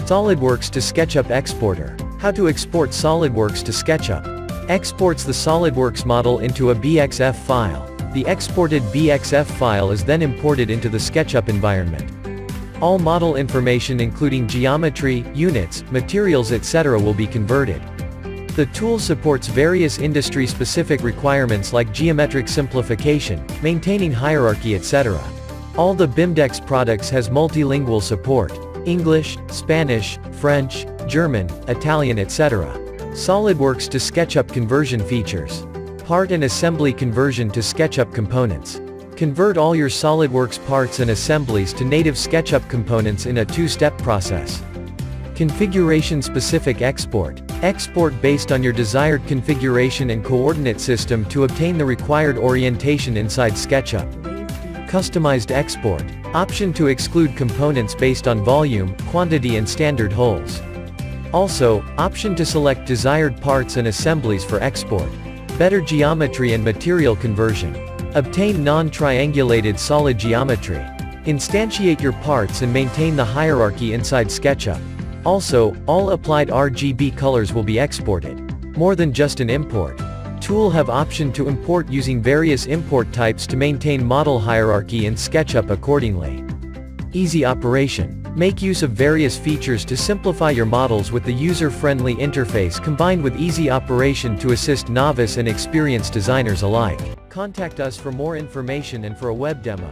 SolidWorks to SketchUp Exporter. How to export SolidWorks to SketchUp. Exports the SolidWorks model into a BXF file. The exported BXF file is then imported into the SketchUp environment. All model information including geometry, units, materials etc. will be converted. The tool supports various industry-specific requirements like geometric simplification, maintaining hierarchy etc. All the BIMDeX products has multilingual support: English, Spanish, French, German, Italian etc. SolidWorks to SketchUp conversion features. Part and assembly conversion to SketchUp components. Convert all your SolidWorks parts and assemblies to native SketchUp components in a two-step process. Configuration-specific export. Export based on your desired configuration and coordinate system to obtain the required orientation inside SketchUp. Customized export. Option to exclude components based on volume, quantity and standard holes. Also, option to select desired parts and assemblies for export. Better geometry and material conversion. Obtain non-triangulated solid geometry. Instantiate your parts and maintain the hierarchy inside SketchUp. Also, all applied RGB colors will be exported. More than just an import. Tool have option to import using various import types to maintain model hierarchy in SketchUp accordingly. Easy operation. Make use of various features to simplify your models with the user-friendly interface combined with easy operation to assist novice and experienced designers alike. Contact us for more information and for a web demo.